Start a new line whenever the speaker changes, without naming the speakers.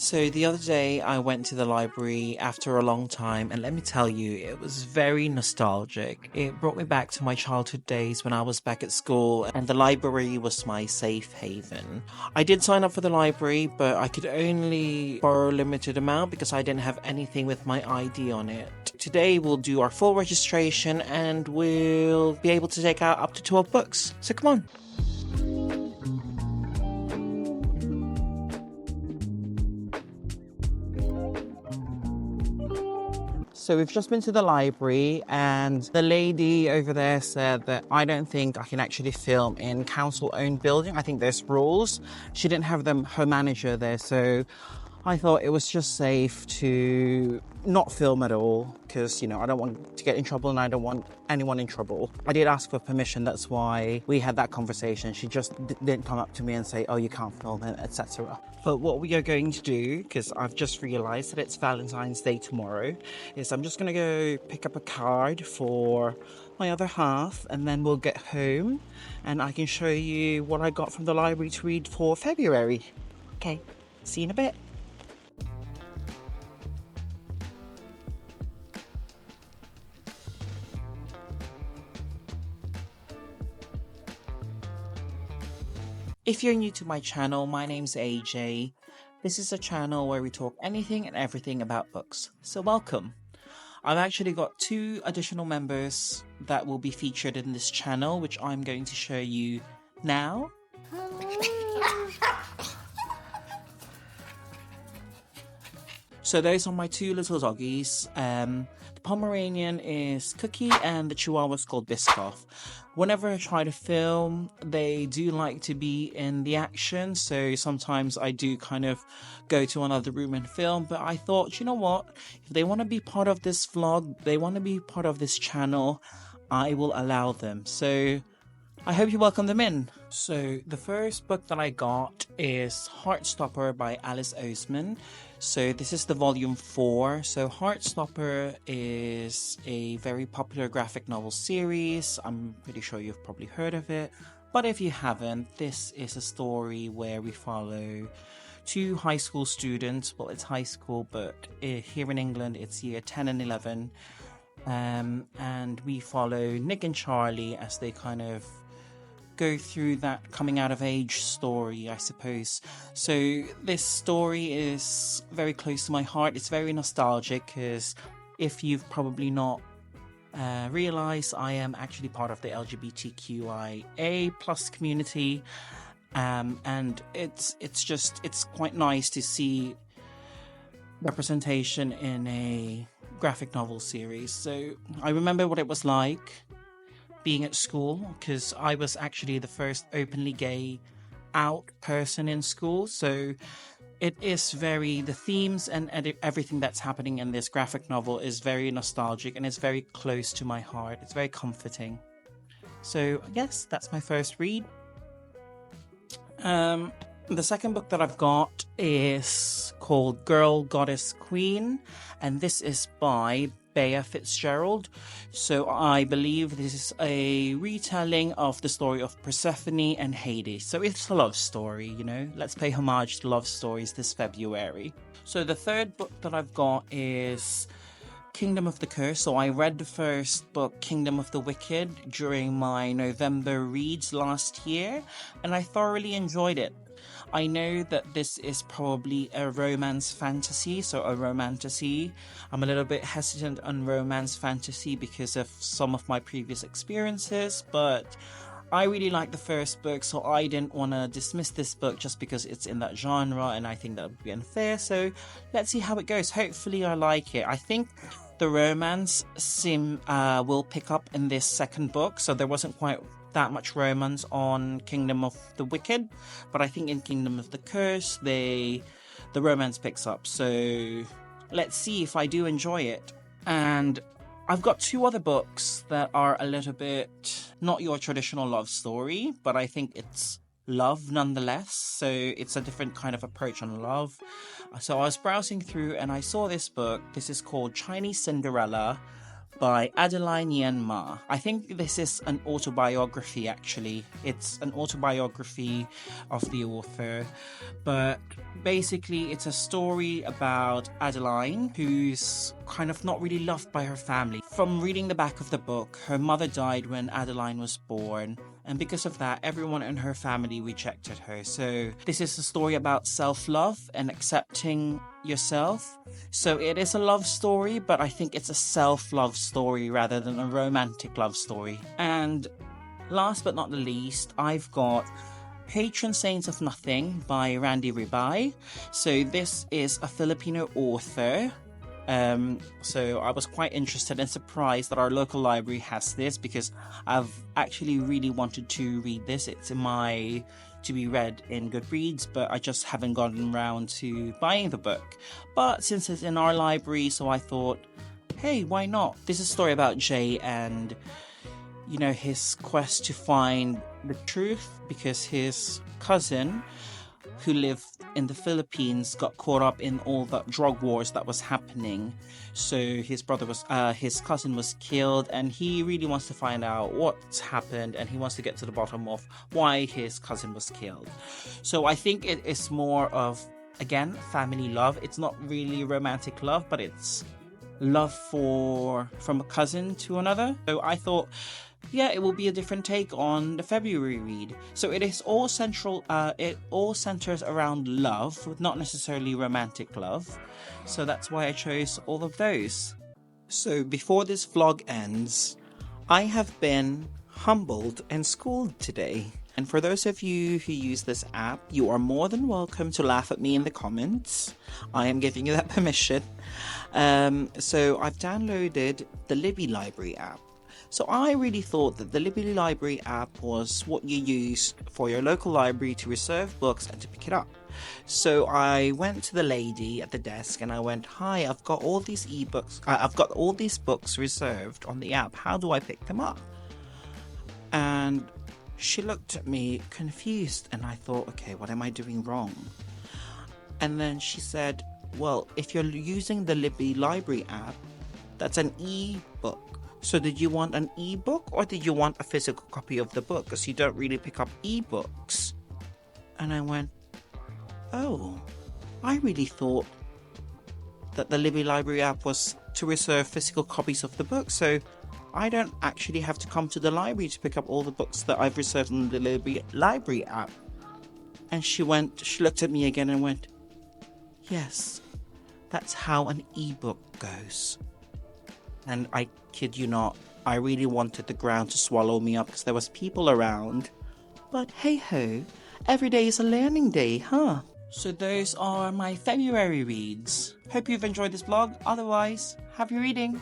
So the other day I went to the library after a long time, and let me tell you, it was very nostalgic. It brought me back to my childhood days when I was back at school, and the library was my safe haven. I did sign up for the library, but I could only borrow a limited amount because I didn't have anything with my ID on it. Today we'll do our full registration and we'll be able to take out up to 12 books. So come on. So we've just been to the library and the lady over there said that I don't think I can actually film in council-owned building. I think there's rules. She didn't have her manager there, so I thought it was just safe to not film at all because, I don't want to get in trouble and I don't want anyone in trouble. I did ask for permission, that's why we had that conversation. She just didn't come up to me and say, oh, you can't film it, etc. But what we are going to do, because I've just realised that it's Valentine's Day tomorrow, is I'm just going to go pick up a card for my other half and then we'll get home and I can show you what I got from the library to read for February. Okay, see you in a bit. If you're new to my channel, my name's AJ. This is a channel where we talk anything and everything about books, so welcome. I've actually got 2 additional members that will be featured in this channel, which I'm going to show you now. So those are my 2 little doggies. The Pomeranian is Cookie and the Chihuahua is called Biscoff. Whenever I try to film, they do like to be in the action, so sometimes I do kind of go to another room and film, but I thought, you know what, if they want to be part of this vlog, they want to be part of this channel, I will allow them. So I hope you welcome them in. So the first book that I got is Heartstopper by Alice Oseman. So this is the volume 4. So Heartstopper is a very popular graphic novel series. I'm pretty sure you've probably heard of it. But if you haven't, this is a story where we follow 2 high school students. Well, it's high school, but here in England, it's year 10 and 11. And we follow Nick and Charlie as they kind of go through that coming out of age story, I suppose. So this story is very close to my heart. It's very nostalgic because if you've probably not realized, I am actually part of the LGBTQIA plus community, and it's quite nice to see representation in a graphic novel series. So I remember what it was like being at school, because I was actually the first openly gay out person in school. So it is the themes and everything that's happening in this graphic novel is very nostalgic and it's very close to my heart. It's very comforting. So yes, that's my first read. The second book that I've got is called Girl, Goddess, Queen, and this is by Bea Fitzgerald. So I believe this is a retelling of the story of Persephone and Hades. So it's a love story, let's pay homage to love stories this February. So the third book that I've got is Kingdom of the Curse. So I read the first book, Kingdom of the Wicked, during my November reads last year, and I thoroughly enjoyed it. I know that this is probably a romance fantasy, so a romantasy. I'm a little bit hesitant on romance fantasy because of some of my previous experiences, but I really liked the first book, so I didn't want to dismiss this book just because it's in that genre, and I think that would be unfair, so let's see how it goes. Hopefully I like it. I think the romance will pick up in this second book, so there wasn't quite that much romance on Kingdom of the Wicked, but I think in Kingdom of the Curse the romance picks up, so let's see if I do enjoy it. And I've got 2 other books that are a little bit not your traditional love story, but I think it's love nonetheless, so it's a different kind of approach on love. So I was browsing through and I saw this book. This is called Chinese Cinderella by Adeline Yen Ma. I think this is an autobiography actually. It's an autobiography of the author, but basically it's a story about Adeline, who's kind of not really loved by her family. From reading the back of the book, her mother died when Adeline was born, and because of that, everyone in her family rejected her. So this is a story about self-love and accepting yourself. So it is a love story, but I think it's a self-love story rather than a romantic love story. And last but not the least, I've got Patron Saints of Nothing by Randy Ribay. So this is a Filipino author. So I was quite interested and surprised that our local library has this, because I've actually really wanted to read this. It's in my to be read in Goodreads, but I just haven't gotten around to buying the book. But since it's in our library, so I thought, hey, why not? This is a story about Jay and, you know, his quest to find the truth, because his cousin, who lived in the Philippines, got caught up in all the drug wars that was happening. So his cousin was killed, and he really wants to find out what's happened, and he wants to get to the bottom of why his cousin was killed. So I think it is more of, again, family love. It's not really romantic love, but it's love from a cousin to another. So I thought, yeah, it will be a different take on the February read. So it is all it all centers around love, not necessarily romantic love. So that's why I chose all of those. So before this vlog ends, I have been humbled and schooled today. And for those of you who use this app, you are more than welcome to laugh at me in the comments. I am giving you that permission. So I've downloaded the Libby Library app. So I really thought that the Libby Library app was what you use for your local library to reserve books and to pick it up. So I went to the lady at the desk and I went, "Hi, I've got all these ebooks. I've got all these books reserved on the app. How do I pick them up?" And she looked at me confused, and I thought, okay, what am I doing wrong? And then she said, "Well, if you're using the Libby Library app, that's an e-book. So did you want an e-book or did you want a physical copy of the book? Because you don't really pick up e-books." And I went, oh, I really thought that the Libby Library app was to reserve physical copies of the book. So I don't actually have to come to the library to pick up all the books that I've reserved on the Libby Library app. And she looked at me again and went, "Yes, that's how an e-book goes." And I kid you not, I really wanted the ground to swallow me up because there was people around. But hey ho, every day is a learning day, huh? So those are my February reads. Hope you've enjoyed this vlog. Otherwise, happy reading.